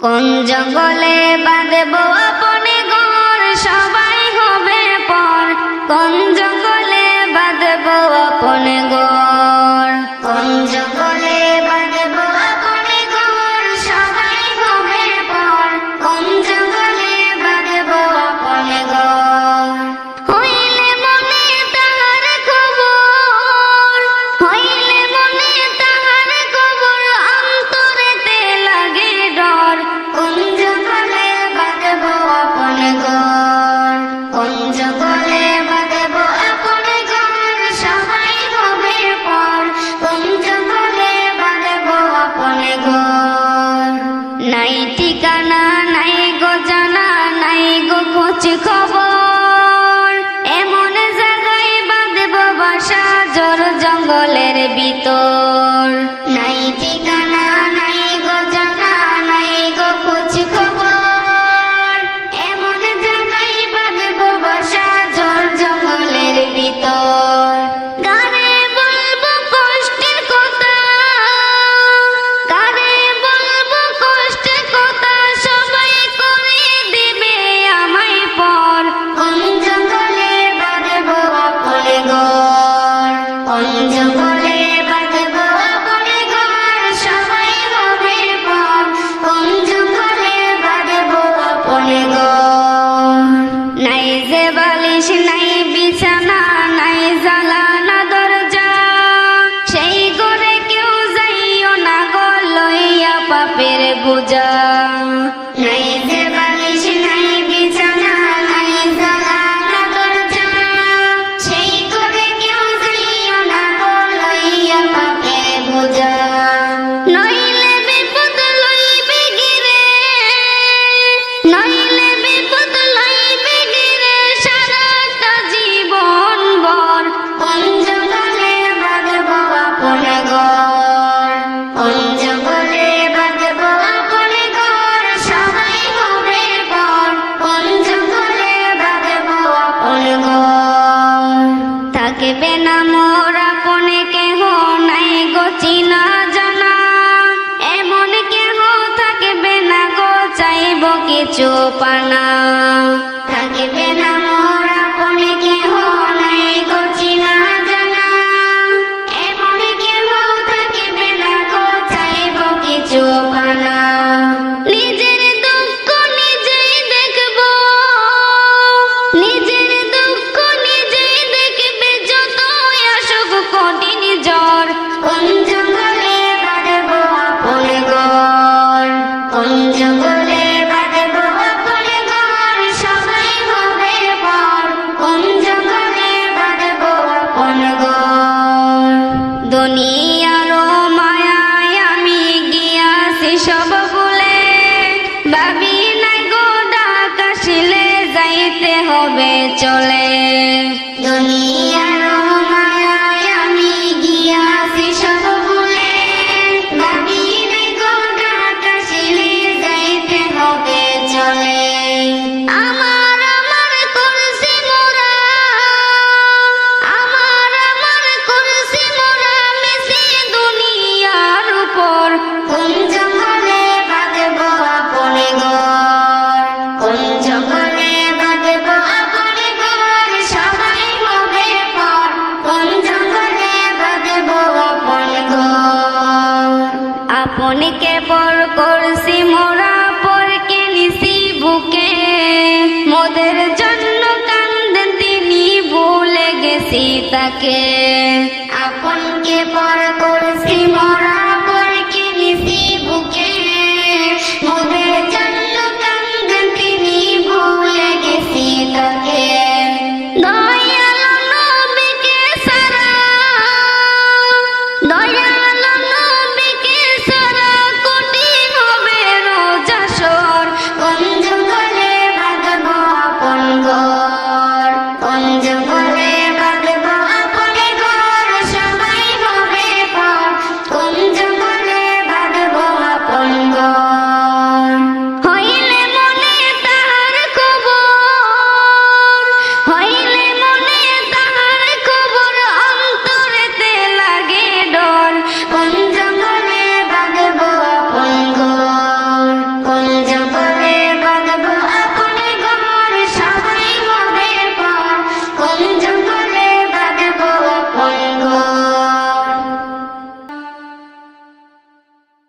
কোন জঙ্গলে বাঁধব আপনে ঘর, সবাই হবে পর। কোন জঙ্গলে বাঁধব আপনে ঘর, কোন জঙ্গলে বাঁধব আপনে ঘর, সবাই হবে পর। কোন জঙ্গলে বাঁধব আপনে ঘর। হইলে মনে তাহার খবর, হইলে মনে তাহার খবর, অন্তরেতে লাগে ডর। কোন জঙ্গলে বাঁধব আপনে ঘর, কোন জঙ্গলে বাঁধব আপনে ঘর, সবাই হবে পর। কোন জঙ্গলে বাঁধব আপনে ঘর। নাই ঠিকানা নাই গো জানা, নাই গো খোঁজ খবর, এমন জায়গায় বাঁধব বাসা জোর জঙ্গলের ভিতর। নাই ঠিকানা নাই গো জানা, নাই গো খোঁজ খবর, এমন জায়গায় বাঁধব বাসা জোর জঙ্গলের ভিতর। গানে বলবো কষ্টের কথা, গানে বলবো কষ্টের কথা, সবাই করে দিবে আমায় পর। কোন জঙ্গলে বাঁধব আপনে ঘর, কোন জঙ্গলে বাঁধব আপনে ঘর, সবাই হবে পর। কোন জঙ্গলে বাঁধব আপনে ঘর। নাই যে বালিশ নাই বিছানা, নাই জ্বালানা দরজা, সেই ঘরে কেউ যাইও না গো লইয়া পাপের বোঝা। নাই যে বালিশ নাই বিছানা, নাই জ্বালানা দরজা, সেই ঘরে কেউ যাইও না গো লইয়া পাপের বোঝা। নইলে বিপদ লইবে গিরে, নইলে বিপদ লইবে গিরে, সারাটা জীবন ভর। কোন জঙ্গলে বাঁধব আপনে ঘর, কোন জঙ্গলে বাঁধব আপনে ঘর, সবাই হবে পর। কোন জঙ্গলে বাঁধব আপনে ঘর। থাকবে না মোর আপনে কেহ, নাই গো চিনা জানা, এমন কেহ থাকবে না গো চাইব কিছু পানা। থাকবে না মোর আপনে কেহ, নাই গো চিনা জানা, এমন কেহ থাকবে না গো চাইব কিছু পানা। নিজের দুঃখ নিজেই দেখব, নিজের দুঃখ নিজেই দেখবে, যতই আসুক কঠিন জ্বর। কোন জঙ্গলে বাঁধব আপনে ঘর, কোন জঙ্গলে বাঁধব আপনে ঘর, সবাই হবে পর। কোন জঙ্গলে বাঁধব আপনে ঘর। দুনিয়ার মায়ায় আমি গিয়াছি সব ভুলে, ভাবি নাই গো ডাক আসিলে যাইতে হবে চলে। দুনিয়ার মায়ায় আমি গিয়াছি সব ভুলে, ভাবি নাই গো ডাক আসিলে যাইতে হবে চলে। আমার আমার করছি মোরা, আমার আমার করছি মোরা, মেসে দুনিয়ার উপর। কোন জঙ্গলে বাঁধব আপনে ঘর, কোন জঙ্গলে বাঁধব আপনে ঘর, সবাই হবে পর। কোন জঙ্গলে বাঁধব আপনে ঘর। আপনকে পর করছি মোরা, পরকে নিছি বুকে, মোদের জন্য কান্দেন তিনি, ভুলে গেছি তাকে।